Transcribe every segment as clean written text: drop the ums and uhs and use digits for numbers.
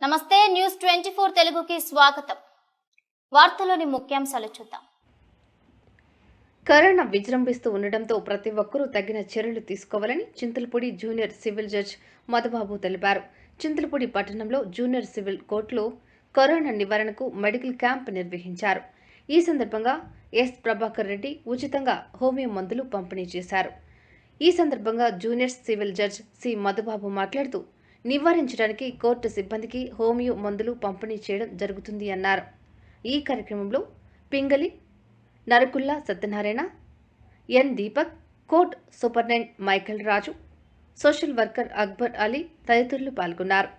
నమస్తే న్యూస్ 24 తెలుగుకి స్వాగతం. వార్తలోని ముఖ్యాంశాలు చూద్దాం. కరోనా విజృంభిస్తూ ఉండడంతో ప్రతి ఒక్కరూ తగిన చర్యలు తీసుకోవాలని Chintalapudi junior civil judge Madhubabu తెలిపారు. చింతలపూడి పట్టణంలో జూనియర్ సివిల్ కోర్టులో కరోనా నివారణకు మెడికల్ క్యాంప్ నిర్వహించారు. ఈ సందర్భంగా ఎస్ ప్రభాకర్ రెడ్డి ఉచితంగా హోమియో మందులు పంపిణీ చేశారు. ఈ సందర్భంగా junior civil judge C Madhubabu మాట్లాడుతూ నివారించడానికి కోర్టు సిబ్బందికి హోమియో మందులు పంపిణీ చేయడం జరుగుతుంది అన్నారు. ఈ కార్యక్రమంలో పింగళి నరకుల్లా సత్యనారాయణ, ఎన్ దీపక్, కోర్ట్ సూపరింటెండెంట్ మైకేల్ రాజు, సోషల్ వర్కర్ అక్బర్ అలీ తదితరులు పాల్గొన్నారు.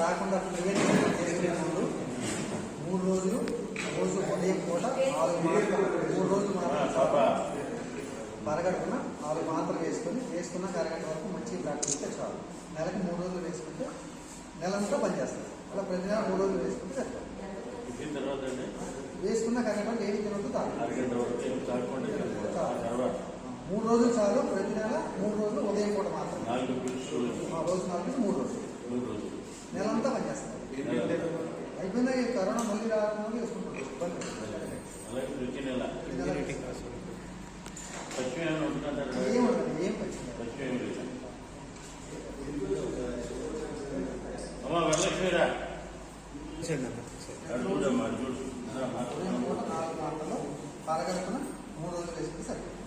రాకుండా ప్రివెంషన్ చేసే ముందు 3 రోజులు రోజు ఉదయం పూట 4 మాత్రలు 3 రోజులు పరగడుపున 4 మాత్రలు వేసుకున్న కరగంట వరకు మంచి డాక్టర్ ఇస్తే చాలు. నెలకు 3 రోజులు వేసుకుంటే నెలంతా పనిచేస్తుంది. అలా ప్రతి నెల 3 రోజులు వేసుకుంటే సరిపోతుంది. వేసుకున్న కరగంట ఏది తినవద్దు తాగు. 3 రోజులు చాలు. ప్రతి నెల 3 రోజులు ఉదయం పూట మాత్రం రోజు 4 3 రోజులు నెలంతా పనిచేస్తుంది. అయిపోయిందా ఈ కరోనా మళ్ళీ రావడం వేసుకుంటాం. ఏం పరగడుపున 3 రోజులు వేసుకుంటే సరిపోతుంది.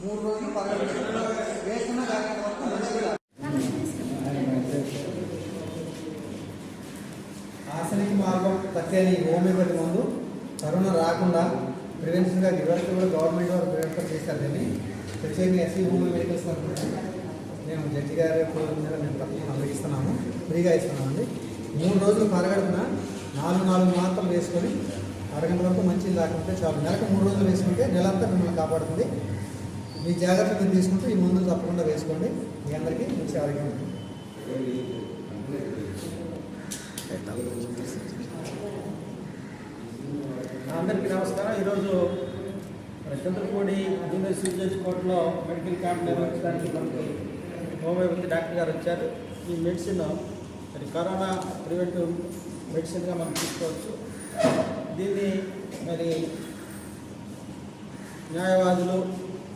3 రోజులు పరగడుపున వేసుకున్న కరగంట వరకు మంచిగా ఆసనిక మార్గం పత్తి హోమియోపతి మందు కరోనా రాకుండా ప్రివెన్షన్గా ఇవరికి కూడా గవర్నమెంట్ వారు ప్రివెన్షన్ చేశారు. దీన్ని ప్రత్యేకంగా ఎస్సీ హోమియో మెడికల్స్ నేను జడ్జి గారి మీద మేము తప్పకుండా అందరిస్తున్నాము, ఫ్రీగా ఇస్తున్నామండి. 3 రోజులు పరగడుపున 4 మాత్రలు వేసుకొని అరగంట వరకు మంచిది లేకుంటే చాలు. నెలకు 3 రోజులు వేసుకుంటే నెలంతా మిమ్మల్ని కాపాడుతుంది. మీ జాగ్రత్తలు మీరు తీసుకుంటూ ఈ మందులు తప్పకుండా వేసుకోండి. మీ అందరికీ మంచి ఆరోగ్యం ఉంటుంది. అందరికీ నమస్కారం. ఈరోజు చింతలపూడి జూనియర్ సివిల్ జడ్జి కోర్టులో మెడికల్ క్యాంప్ నిర్వహించడానికి మనకి హోమియోపతి డాక్టర్ గారు వచ్చారు. ఈ మెడిసిన్ మరి కరోనా ప్రివెంటివ్ మెడిసిన్గా మనం తీసుకోవచ్చు. దీన్ని మరి న్యాయవాదులు,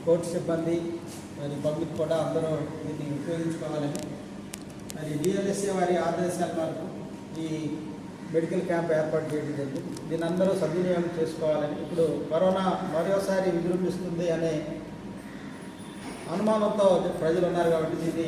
కోర్టు సిబ్బంది, మరి పబ్లిక్ కూడా అందరూ దీన్ని ఉపయోగించుకోవాలని మరి డిఎల్ఎస్ఏ వారి ఆదేశాల మేరకు ఈ మెడికల్ క్యాంప్ ఏర్పాటు చేయడం జరిగింది. దీని అందరూ సద్వినియోగం చేసుకోవాలని, ఇప్పుడు కరోనా మరోసారి విజృంభిస్తుంది అనే అనుమానంతో ప్రజలు ఉన్నారు కాబట్టి దీన్ని